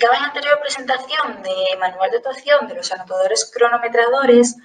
explicaba en la anterior presentación de manual de actuación de los anotadores cronometradores,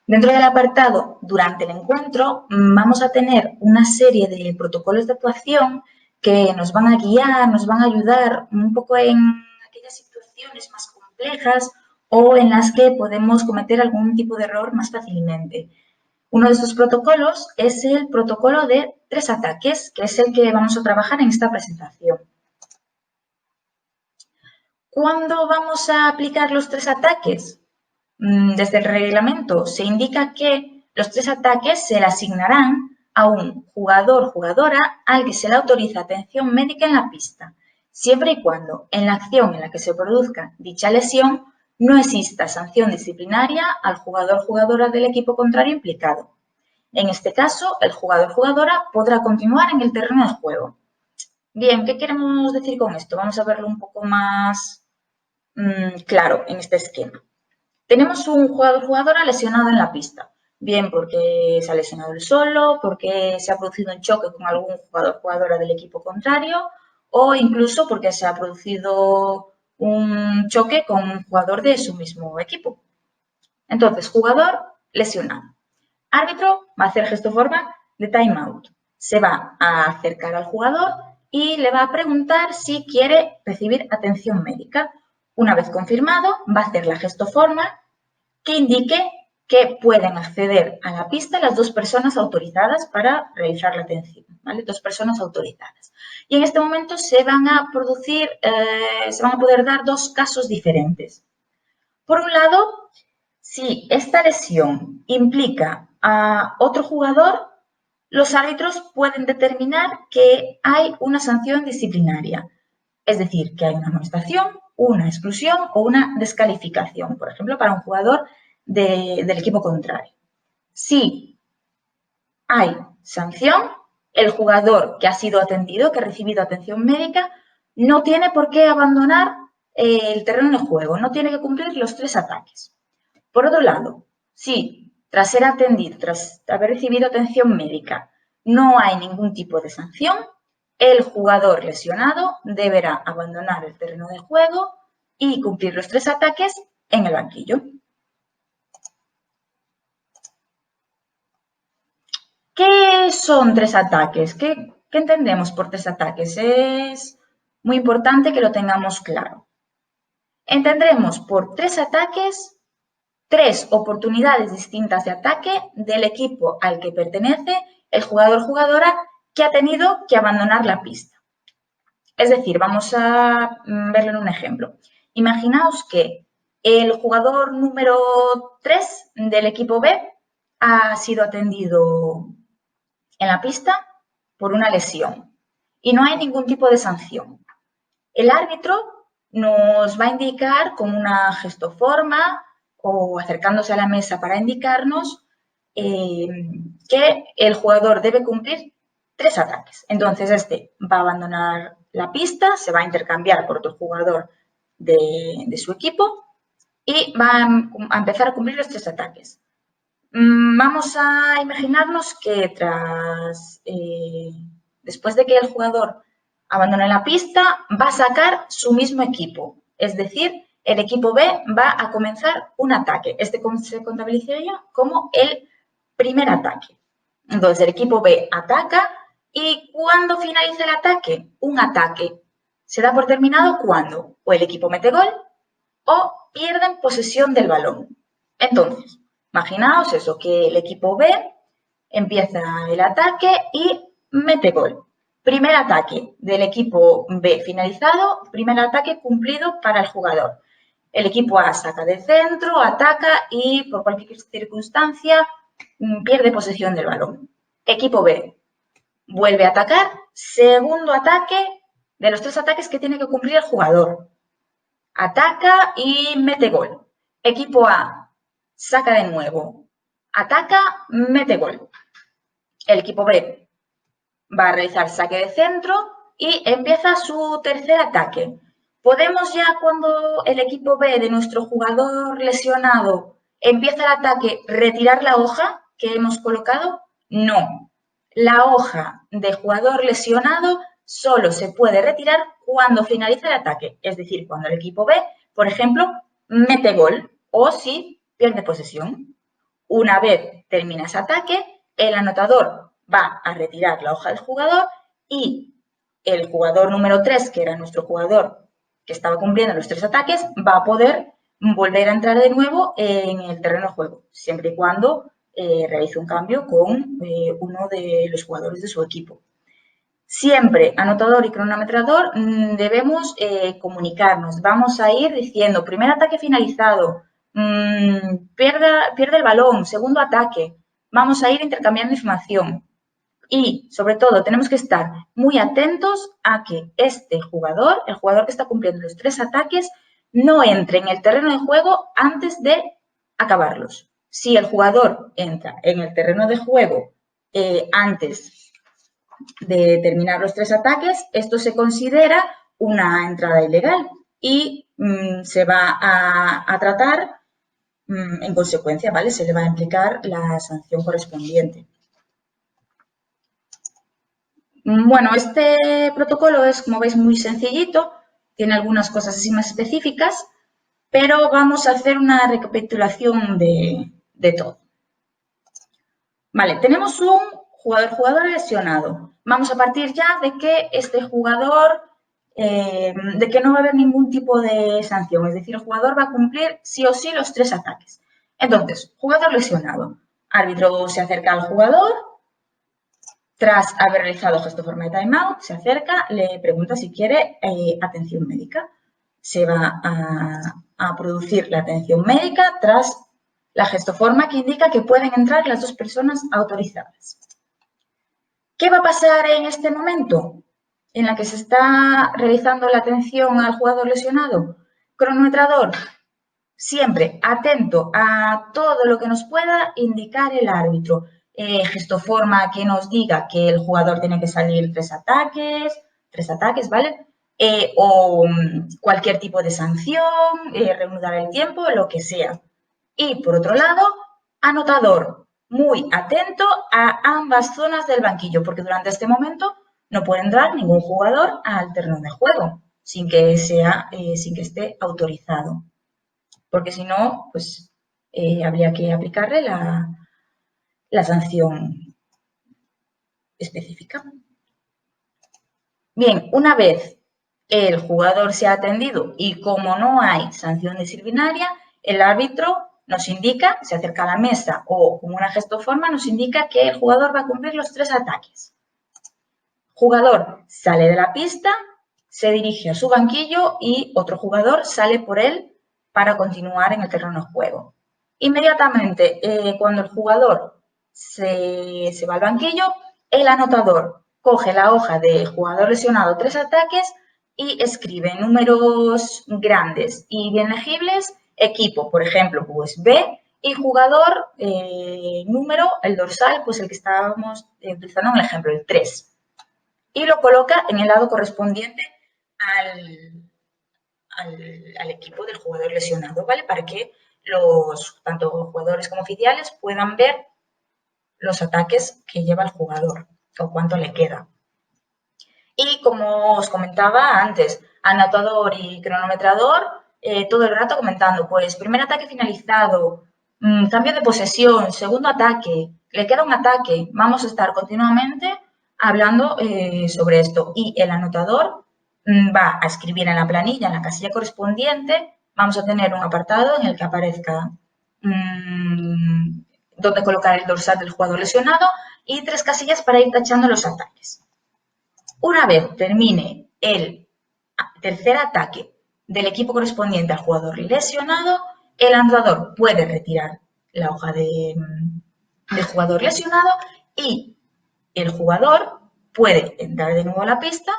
dentro del apartado durante el encuentro vamos a tener una serie de protocolos de actuación que nos van a guiar, nos van a ayudar un poco en aquellas situaciones más complejas o en las que podemos cometer algún tipo de error más fácilmente. Uno de estos protocolos es el protocolo de 3 ataques, que es el que vamos a trabajar en esta presentación. ¿Cuándo vamos a aplicar los 3 ataques? Desde el reglamento se indica que los 3 ataques se le asignarán a un jugador-jugadora al que se le autoriza atención médica en la pista, siempre y cuando en la acción en la que se produzca dicha lesión no exista sanción disciplinaria al jugador-jugadora del equipo contrario implicado. En este caso, el jugador-jugadora podrá continuar en el terreno de juego. Bien, ¿qué queremos decir con esto? Vamos a verlo un poco más claro en este esquema. Tenemos un jugador-jugadora lesionado en la pista, bien porque se ha lesionado él solo, porque se ha producido un choque con algún jugador-jugadora del equipo contrario o incluso porque se ha producido un choque con un jugador de su mismo equipo. Entonces, jugador lesionado. Árbitro va a hacer gesto forma de time out. Se va a acercar al jugador y le va a preguntar si quiere recibir atención médica. Una vez confirmado, va a hacer la gestoforma que indique que pueden acceder a la pista las 2 personas autorizadas para realizar la atención, ¿vale? 2 personas autorizadas. Y en este momento se van a poder dar 2 casos diferentes. Por un lado, si esta lesión implica a otro jugador, los árbitros pueden determinar que hay una sanción disciplinaria, es decir, que hay una amonestación, una exclusión o una descalificación, por ejemplo, para un jugador del equipo contrario. Si hay sanción, el jugador que ha sido atendido, que ha recibido atención médica, no tiene por qué abandonar el terreno de juego, no tiene que cumplir los 3 ataques. Por otro lado, si tras ser atendido, tras haber recibido atención médica, no hay ningún tipo de sanción, el jugador lesionado deberá abandonar el terreno de juego y cumplir los 3 ataques en el banquillo. ¿Qué son 3 ataques? ¿Qué entendemos por 3 ataques? Es muy importante que lo tengamos claro. Entendremos por 3 ataques 3 oportunidades distintas de ataque del equipo al que pertenece el jugador-jugadora que ha tenido que abandonar la pista. Es decir, vamos a verlo en un ejemplo. Imaginaos que el jugador número 3 del equipo B ha sido atendido en la pista por una lesión y no hay ningún tipo de sanción. El árbitro nos va a indicar con una gestoforma o acercándose a la mesa para indicarnos que el jugador debe cumplir 3 ataques. Entonces, este va a abandonar la pista, se va a intercambiar por otro jugador de su equipo y va a empezar a cumplir los 3 ataques. Vamos a imaginarnos que después de que el jugador abandone la pista, va a sacar su mismo equipo. Es decir, el equipo B va a comenzar un ataque. Este se contabilizaría como el primer ataque. Entonces, el equipo B ataca y ¿cuándo finaliza el ataque? Un ataque se da por terminado cuando o el equipo mete gol o pierden posesión del balón. Entonces, imaginaos eso, que el equipo B empieza el ataque y mete gol. Primer ataque del equipo B finalizado, primer ataque cumplido para el jugador. El equipo A saca de centro, ataca y por cualquier circunstancia pierde posesión del balón. Equipo B vuelve a atacar, segundo ataque de los 3 ataques que tiene que cumplir el jugador. Ataca y mete gol. Equipo A saca de nuevo, ataca, mete gol. El equipo B va a realizar saque de centro y empieza su tercer ataque. ¿Podemos ya cuando el equipo B de nuestro jugador lesionado empieza el ataque retirar la hoja que hemos colocado? No. La hoja de jugador lesionado solo se puede retirar cuando finalice el ataque, es decir, cuando el equipo B, por ejemplo, mete gol o si pierde posesión. Una vez termina ese ataque, el anotador va a retirar la hoja del jugador y el jugador número 3, que era nuestro jugador que estaba cumpliendo los 3 ataques, va a poder volver a entrar de nuevo en el terreno de juego, siempre y cuando realice un cambio con uno de los jugadores de su equipo. Siempre, anotador y cronometrador, debemos comunicarnos. Vamos a ir diciendo, primer ataque finalizado, pierde el balón, segundo ataque. Vamos a ir intercambiando información. Y, sobre todo, tenemos que estar muy atentos a que este jugador, el jugador que está cumpliendo los 3 ataques, no entre en el terreno de juego antes de acabarlos. Si el jugador entra en el terreno de juego antes de terminar los 3 ataques, esto se considera una entrada ilegal y se va a tratar en consecuencia, ¿vale? Se le va a aplicar la sanción correspondiente. Bueno, este protocolo es, como veis, muy sencillito, tiene algunas cosas así más específicas, pero vamos a hacer una recapitulación de todo. Vale, tenemos un jugador lesionado. Vamos a partir ya de que este jugador, de que no va a haber ningún tipo de sanción, es decir, el jugador va a cumplir sí o sí los 3 ataques. Entonces, jugador lesionado. Árbitro se acerca al jugador, tras haber realizado gesto forma de timeout, se acerca, le pregunta si quiere atención médica. Se va a producir la atención médica tras la gestoforma que indica que pueden entrar las 2 personas autorizadas. ¿Qué va a pasar en este momento en la que se está realizando la atención al jugador lesionado? Cronometrador, siempre atento a todo lo que nos pueda indicar el árbitro. Gestoforma que nos diga que el jugador tiene que salir 3 ataques, ¿vale? O cualquier tipo de sanción, reanudar el tiempo, lo que sea. Y por otro lado, anotador, muy atento a ambas zonas del banquillo, porque durante este momento no puede entrar ningún jugador al terreno de juego sin que esté autorizado, porque si no, pues habría que aplicarle la sanción específica. Bien, una vez el jugador se ha atendido y como no hay sanción disciplinaria, el árbitro nos indica, se acerca a la mesa o con una gestoforma nos indica que el jugador va a cumplir los 3 ataques. Jugador sale de la pista, se dirige a su banquillo y otro jugador sale por él para continuar en el terreno de juego. Inmediatamente, cuando el jugador se va al banquillo, el anotador coge la hoja de jugador lesionado 3 ataques y escribe números grandes y bien legibles, equipo, por ejemplo, pues B, y jugador, número, el dorsal, pues el que estábamos utilizando en el ejemplo, el 3. Y lo coloca en el lado correspondiente al equipo del jugador lesionado, ¿vale? Para que tanto jugadores como oficiales puedan ver los ataques que lleva el jugador o cuánto le queda. Y como os comentaba antes, anotador y cronometrador, todo el rato comentando, pues primer ataque finalizado, cambio de posesión, segundo ataque, le queda un ataque, vamos a estar continuamente hablando sobre esto. Y el anotador va a escribir en la planilla, en la casilla correspondiente, vamos a tener un apartado en el que aparezca donde colocar el dorsal del jugador lesionado y 3 casillas para ir tachando los ataques. Una vez termine el tercer ataque del equipo correspondiente al jugador lesionado, el anotador puede retirar la hoja del jugador lesionado y el jugador puede entrar de nuevo a la pista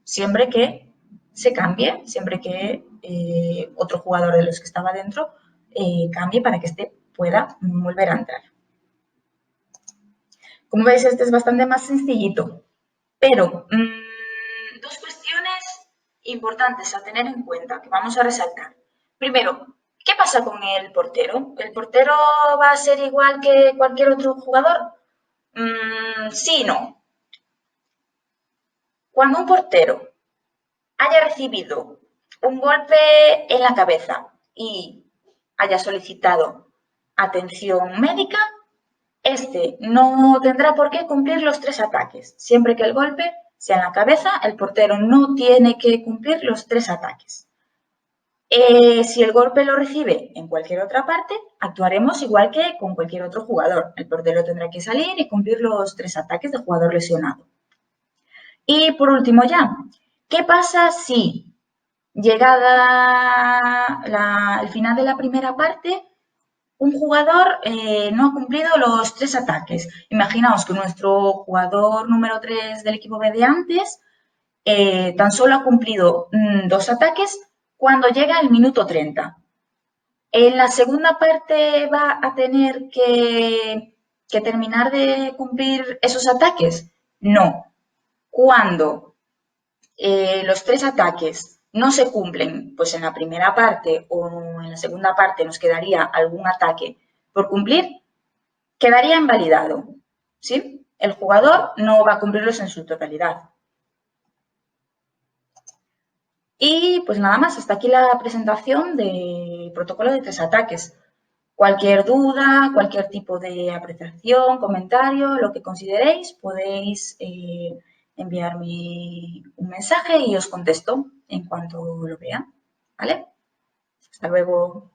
siempre que se cambie, siempre que otro jugador de los que estaba dentro cambie para que éste pueda volver a entrar. Como veis, este es bastante más sencillito, pero dos cuestiones importantes a tener en cuenta que vamos a resaltar. Primero, ¿qué pasa con el portero? ¿El portero va a ser igual que cualquier otro jugador? Sí y no. Cuando un portero haya recibido un golpe en la cabeza y haya solicitado atención médica, este no tendrá por qué cumplir los 3 ataques. Siempre que el golpe sea en la cabeza, el portero no tiene que cumplir los 3 ataques. Si el golpe lo recibe en cualquier otra parte, actuaremos igual que con cualquier otro jugador. El portero tendrá que salir y cumplir los 3 ataques del jugador lesionado. Y por último ya, ¿qué pasa si llegada el final de la primera parte, un jugador no ha cumplido los 3 ataques? Imaginaos que nuestro jugador número 3 del equipo B de antes tan solo ha cumplido 2 ataques cuando llega el minuto 30. En la segunda parte va a tener que terminar de cumplir esos ataques. No. Cuando los 3 ataques no se cumplen, pues en la primera parte o en la segunda parte nos quedaría algún ataque por cumplir, quedaría invalidado. ¿Sí? El jugador no va a cumplirlos en su totalidad. Y pues nada más, hasta aquí la presentación del protocolo de 3 ataques. Cualquier duda, cualquier tipo de apreciación, comentario, lo que consideréis, podéis enviarme un mensaje y os contesto en cuanto lo vea. ¿Vale? Hasta luego.